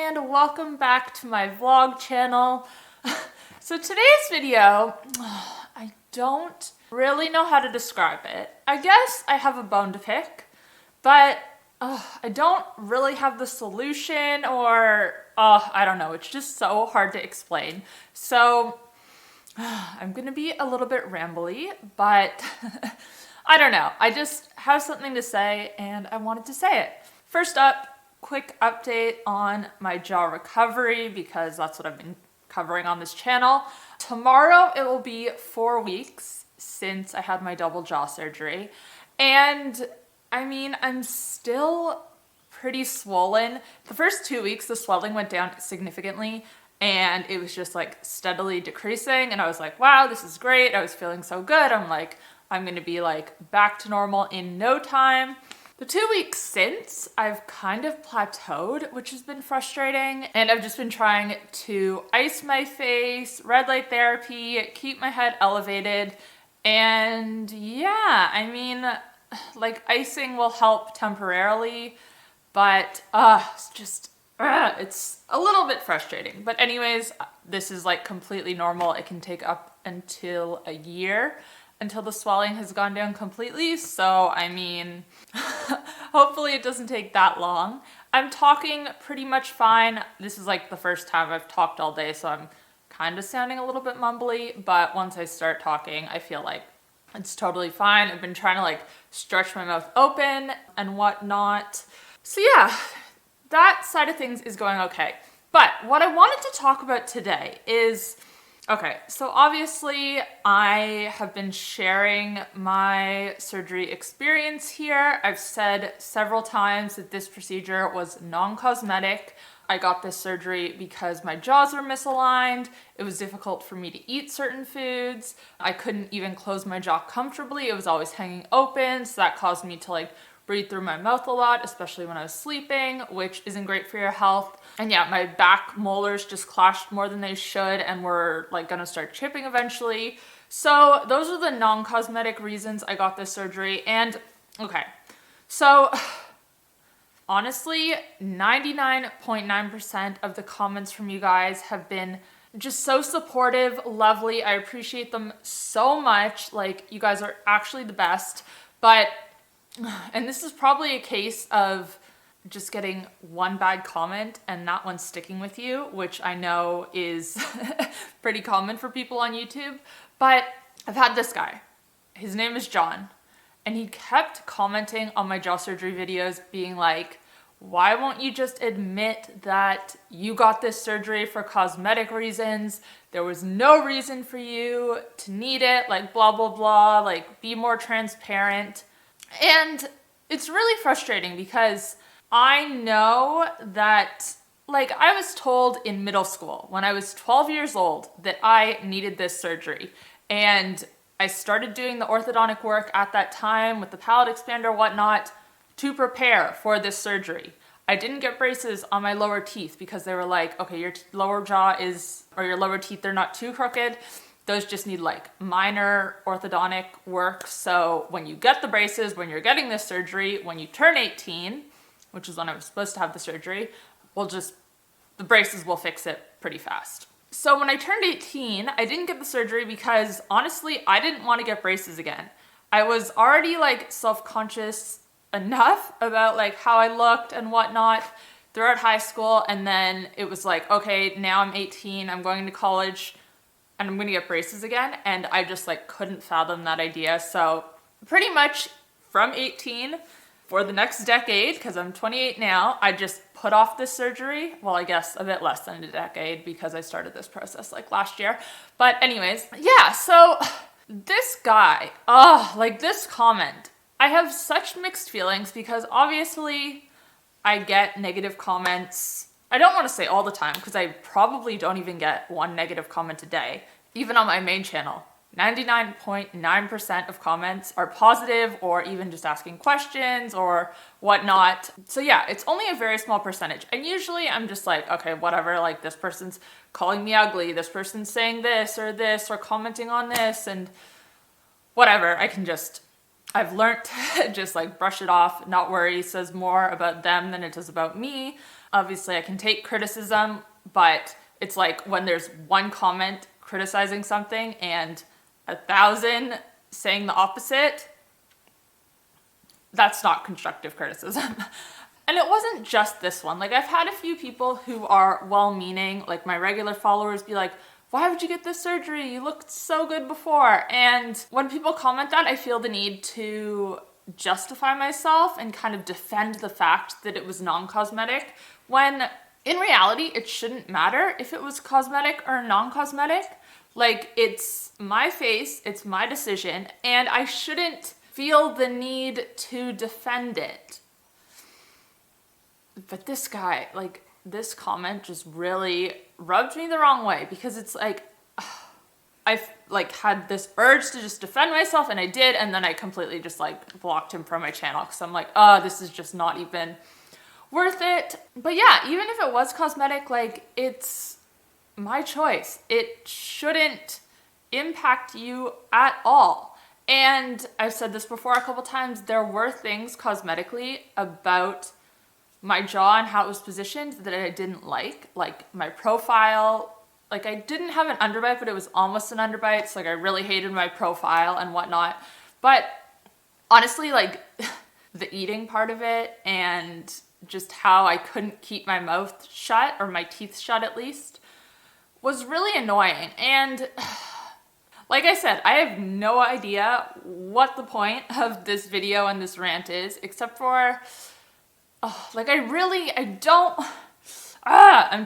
and welcome back to my vlog channel. So today's video, I don't really know how to describe it. I guess I have a bone to pick, but I don't really have the solution, or I don't know, it's just so hard to explain. So I'm gonna be a little bit rambly, but I don't know. I just have something to say and I wanted to say it. First up, quick update on my jaw recovery, because that's what I've been covering on this channel. Tomorrow it will be 4 weeks since I had my double jaw surgery, and I mean, I'm still pretty swollen. The first 2 weeks the swelling went down significantly and it was just like steadily decreasing, and I was like, wow, this is great. I was feeling so good. I'm like, I'm gonna be like back to normal in no time. The 2 weeks since, I've kind of plateaued, which has been frustrating, and I've just been trying to ice my face, red light therapy, keep my head elevated, and yeah, I mean, like, icing will help temporarily, but it's a little bit frustrating. But anyways, this is like completely normal. It can take up until a year until the swelling has gone down completely. So, I mean, hopefully it doesn't take that long. I'm talking pretty much fine. This is like the first time I've talked all day, so I'm kind of sounding a little bit mumbly, but once I start talking, I feel like it's totally fine. I've been trying to like stretch my mouth open and whatnot. So yeah, that side of things is going okay. But what I wanted to talk about today is, okay, so obviously I have been sharing my surgery experience here. I've said several times that this procedure was non-cosmetic. I got this surgery because my jaws were misaligned. It was difficult for me to eat certain foods. I couldn't even close my jaw comfortably. It was always hanging open, so that caused me to like breathe through my mouth a lot, especially when I was sleeping, which isn't great for your health. And yeah, my back molars just clashed more than they should and were like gonna start chipping eventually. So those are the non-cosmetic reasons I got this surgery. And okay, so honestly, 99.9% of the comments from you guys have been just so supportive, lovely. I appreciate them so much. Like, you guys are actually the best. But, and this is probably a case of just getting one bad comment and that one sticking with you, which I know is pretty common for people on YouTube. But I've had this guy. His name is John. And he kept commenting on my jaw surgery videos being like, why won't you just admit that you got this surgery for cosmetic reasons? There was no reason for you to need it, like blah, blah, blah, like be more transparent. And it's really frustrating because I know that, like, I was told in middle school when I was 12 years old that I needed this surgery. And I started doing the orthodontic work at that time with the palate expander, whatnot, to prepare for this surgery. I didn't get braces on my lower teeth because they were like, okay, your lower jaw is, or your lower teeth, they're not too crooked. Those just need like minor orthodontic work. So when you get the braces, when you're getting this surgery, when you turn 18, which is when I was supposed to have the surgery, the braces will fix it pretty fast. So when I turned 18, I didn't get the surgery because honestly, I didn't want to get braces again. I was already like self-conscious enough about like how I looked and whatnot throughout high school. And then it was like, okay, now I'm 18, I'm going to college and I'm going to get braces again. And I just like couldn't fathom that idea. So pretty much from 18 for the next decade, because I'm 28 now, I just put off this surgery. Well, I guess a bit less than a decade because I started this process like last year. But anyways, yeah, so this guy, like this comment, I have such mixed feelings because obviously I get negative comments. I don't want to say all the time because I probably don't even get one negative comment a day. Even on my main channel, 99.9% of comments are positive or even just asking questions or whatnot. So yeah, it's only a very small percentage. And usually I'm just like, okay, whatever, like this person's calling me ugly, this person's saying this or commenting on this, and whatever, I've learned to just like brush it off, not worry. It says more about them than it does about me. Obviously I can take criticism, but it's like when there's one comment criticizing something and 1,000 saying the opposite, that's not constructive criticism. And it wasn't just this one. Like, I've had a few people who are well-meaning, like my regular followers, be like, why would you get this surgery? You looked so good before. And when people comment that, I feel the need to justify myself and kind of defend the fact that it was non-cosmetic, when in reality, it shouldn't matter if it was cosmetic or non-cosmetic. Like, it's my face, it's my decision, and I shouldn't feel the need to defend it. But this guy, like, this comment just really rubbed me the wrong way, because it's like, I've like had this urge to just defend myself, and I did, and then I completely just like blocked him from my channel, because I'm like, oh, this is just not even worth it. But yeah, even if it was cosmetic, like, it's my choice. It shouldn't impact you at all. And I've said this before a couple times, there were things cosmetically about my jaw and how it was positioned that I didn't like my profile. Like, I didn't have an underbite, but it was almost an underbite, so like I really hated my profile and whatnot. But honestly, like, the eating part of it and just how I couldn't keep my mouth shut, or my teeth shut at least, was really annoying. And like I said, I have no idea what the point of this video and this rant is, except for, I'm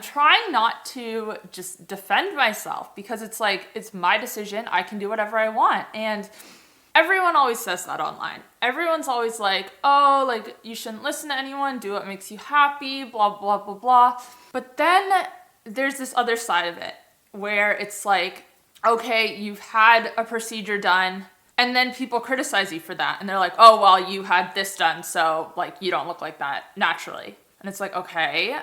trying not to just defend myself, because it's like, it's my decision. I can do whatever I want. And everyone always says that online. Everyone's always like, oh, like, you shouldn't listen to anyone, do what makes you happy, blah, blah, blah, blah. But then there's this other side of it where it's like, okay, you've had a procedure done, and then people criticize you for that. And they're like, oh, well, you had this done, so like, you don't look like that naturally. And it's like, okay.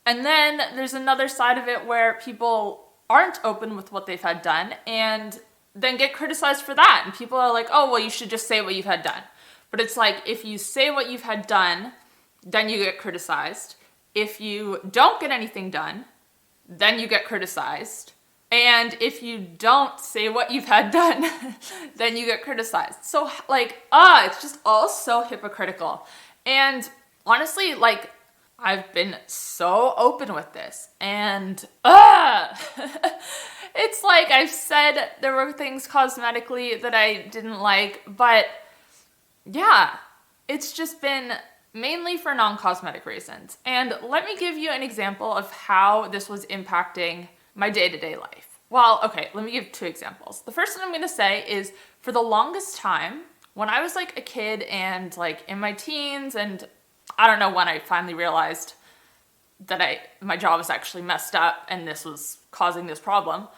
And then there's another side of it where people aren't open with what they've had done and then get criticized for that. And people are like, oh, well, you should just say what you've had done. But it's like, if you say what you've had done, then you get criticized. If you don't get anything done, then you get criticized. And if you don't say what you've had done, then you get criticized. So like, it's just all so hypocritical. And honestly, like, I've been so open with this, and it's like, I've said there were things cosmetically that I didn't like, but yeah, it's just been mainly for non-cosmetic reasons. And let me give you an example of how this was impacting my day-to-day life. Well, okay, let me give 2 examples. The first one I'm going to say is, for the longest time, when I was like a kid and like in my teens, and I don't know when I finally realized that my jaw was actually messed up and this was causing this problem,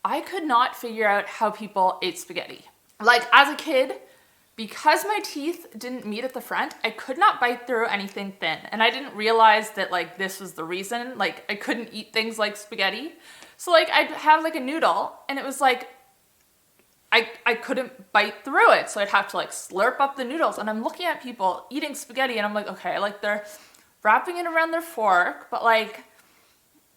I could not figure out how people ate spaghetti. Like, as a kid, because my teeth didn't meet at the front, I could not bite through anything thin. And I didn't realize that like this was the reason. Like, I couldn't eat things like spaghetti. So like, I'd have like a noodle, and it was like, I couldn't bite through it. So I'd have to like slurp up the noodles, and I'm looking at people eating spaghetti, and I'm like, okay, like, they're wrapping it around their fork, but like,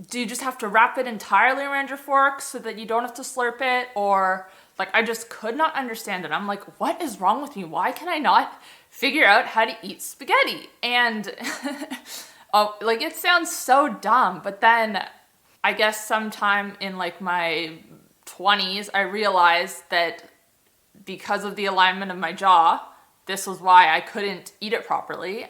do you just have to wrap it entirely around your fork so that you don't have to slurp it? Or like, I just could not understand it. I'm like, what is wrong with me? Why can I not figure out how to eat spaghetti? And like, it sounds so dumb, but then I guess sometime in like my 20s, I realized that because of the alignment of my jaw, this was why I couldn't eat it properly,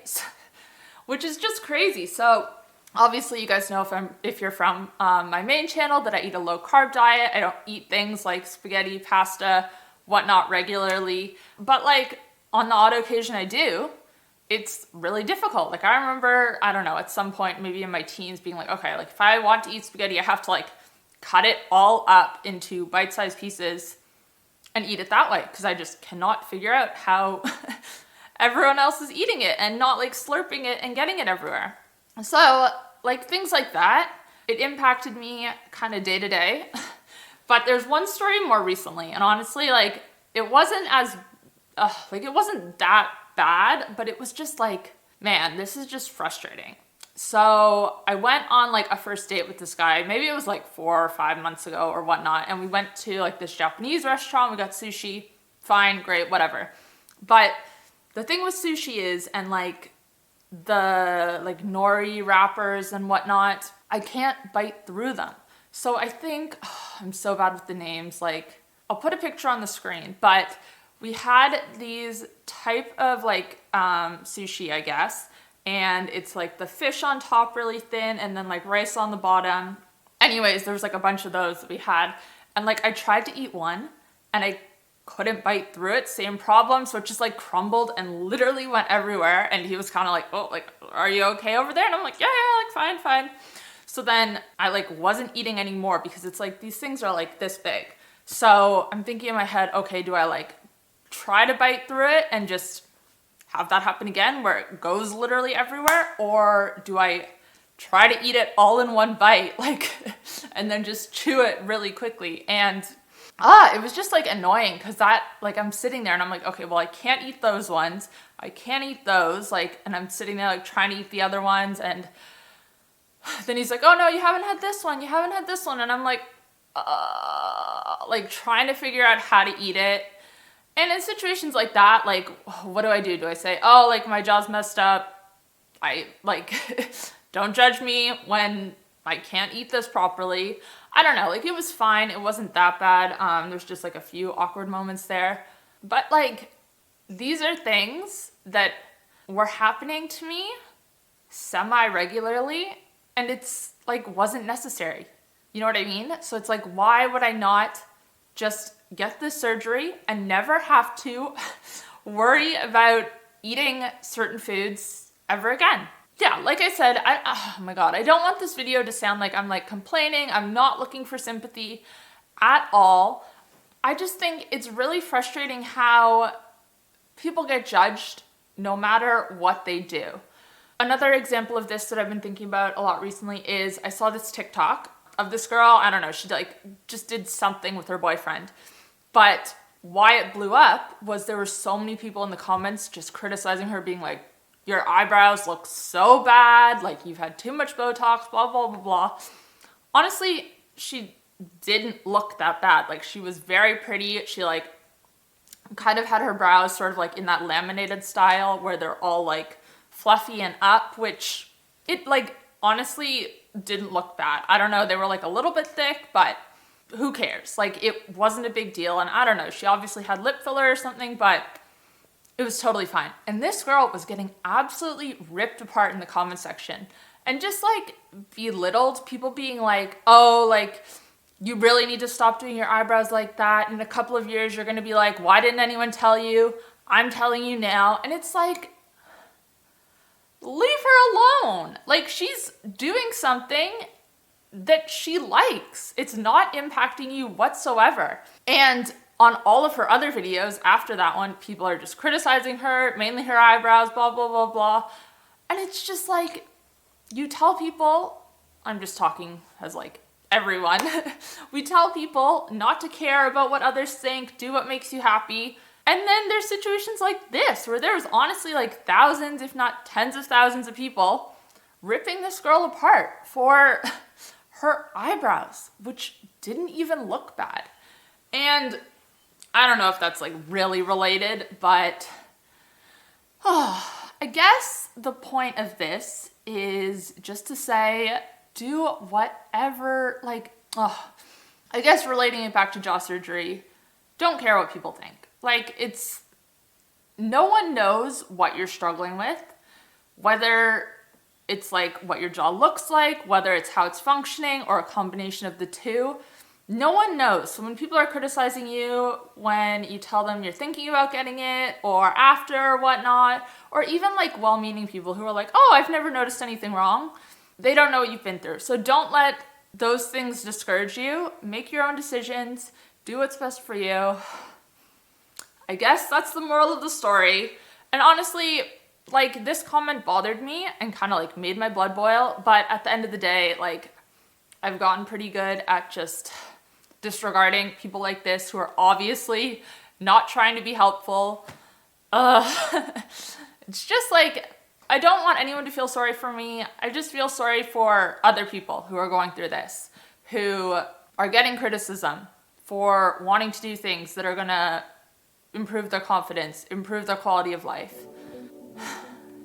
which is just crazy. So obviously, you guys know, if you're from my main channel, that I eat a low-carb diet. I don't eat things like spaghetti, pasta, whatnot regularly. But like, on the odd occasion I do, it's really difficult. Like, I remember, I don't know, at some point, maybe in my teens, being like, okay, like, if I want to eat spaghetti, I have to like cut it all up into bite-sized pieces and eat it that way, because I just cannot figure out how everyone else is eating it and not like slurping it and getting it everywhere. So like, things like that, it impacted me kind of day to day. But there's one story more recently, and honestly, like, it wasn't as it wasn't that bad, but it was just like, man, this is just frustrating. So I went on like a first date with this guy. Maybe it was like 4 or 5 months ago or whatnot. And we went to like this Japanese restaurant. We got sushi. Fine, great, whatever. But the thing with sushi is, and like the like nori wrappers and whatnot, I can't bite through them. So I think, I'm so bad with the names. Like, I'll put a picture on the screen, but we had these type of like sushi, I guess. And it's like the fish on top really thin and then like rice on the bottom. Anyways, there was like a bunch of those that we had. And like I tried to eat one and I couldn't bite through it. Same problem. So it just like crumbled and literally went everywhere. And he was kind of like, oh, like, are you okay over there? And I'm like, yeah, like fine. So then I like wasn't eating anymore because it's like these things are like this big. So I'm thinking in my head, okay, do I like try to bite through it and just have that happen again where it goes literally everywhere? Or do I try to eat it all in one bite, like, and then just chew it really quickly? And it was just like annoying because that, like, I'm sitting there and I'm like, okay, well, I can't eat those ones. I can't eat those, like, and I'm sitting there like trying to eat the other ones. And then he's like, oh no, you haven't had this one. You haven't had this one. And I'm like trying to figure out how to eat it. And in situations like that, like, what do? Do I say, oh, like my jaw's messed up? I like, don't judge me when I can't eat this properly. I don't know, like it was fine. It wasn't that bad. There's just like a few awkward moments there. But like, these are things that were happening to me semi-regularly and it's like wasn't necessary. You know what I mean? So it's like, why would I not just get the surgery and never have to worry about eating certain foods ever again? Yeah, like I said, oh my God, I don't want this video to sound like I'm like complaining. I'm not looking for sympathy at all. I just think it's really frustrating how people get judged no matter what they do. Another example of this that I've been thinking about a lot recently is I saw this TikTok of this girl. I don't know, she like just did something with her boyfriend. But why it blew up was there were so many people in the comments just criticizing her, being like, your eyebrows look so bad, like you've had too much Botox, blah, blah, blah, blah. Honestly, she didn't look that bad. Like she was very pretty. She like kind of had her brows sort of like in that laminated style where they're all like fluffy and up, which it like honestly didn't look bad. I don't know, they were like a little bit thick, but who cares? Like it wasn't a big deal. And I don't know, she obviously had lip filler or something, but it was totally fine. And this girl was getting absolutely ripped apart in the comment section and just like belittled, people being like, oh, like you really need to stop doing your eyebrows like that. In a couple of years, you're going to be like, why didn't anyone tell you? I'm telling you now. And it's like, leave her alone. Like she's doing something that she likes. It's not impacting you whatsoever. And on all of her other videos after that one, people are just criticizing her, mainly her eyebrows, blah, blah, blah, blah. And it's just like, you tell people, I'm just talking as like everyone, we tell people not to care about what others think, do what makes you happy. And then there's situations like this where there's honestly like thousands, if not tens of thousands of people ripping this girl apart for her eyebrows, which didn't even look bad. And I don't know if that's like really related, but I guess the point of this is just to say, do whatever, like, I guess relating it back to jaw surgery, don't care what people think. Like it's, no one knows what you're struggling with, whether it's like what your jaw looks like, whether it's how it's functioning or a combination of the two. No one knows. So when people are criticizing you, when you tell them you're thinking about getting it or after or whatnot, or even like well-meaning people who are like, oh, I've never noticed anything wrong. They don't know what you've been through. So don't let those things discourage you. Make your own decisions. Do what's best for you. I guess that's the moral of the story. And honestly, like this comment bothered me and kind of like made my blood boil. But at the end of the day, like I've gotten pretty good at just disregarding people like this who are obviously not trying to be helpful. It's just like, I don't want anyone to feel sorry for me. I just feel sorry for other people who are going through this, who are getting criticism for wanting to do things that are gonna improve their confidence, improve their quality of life.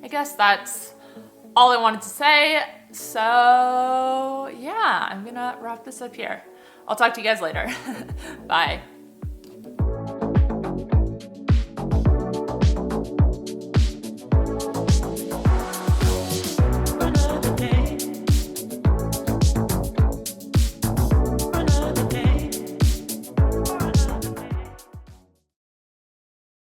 I guess that's all I wanted to say. So yeah, I'm gonna wrap this up here. I'll talk to you guys later. Bye.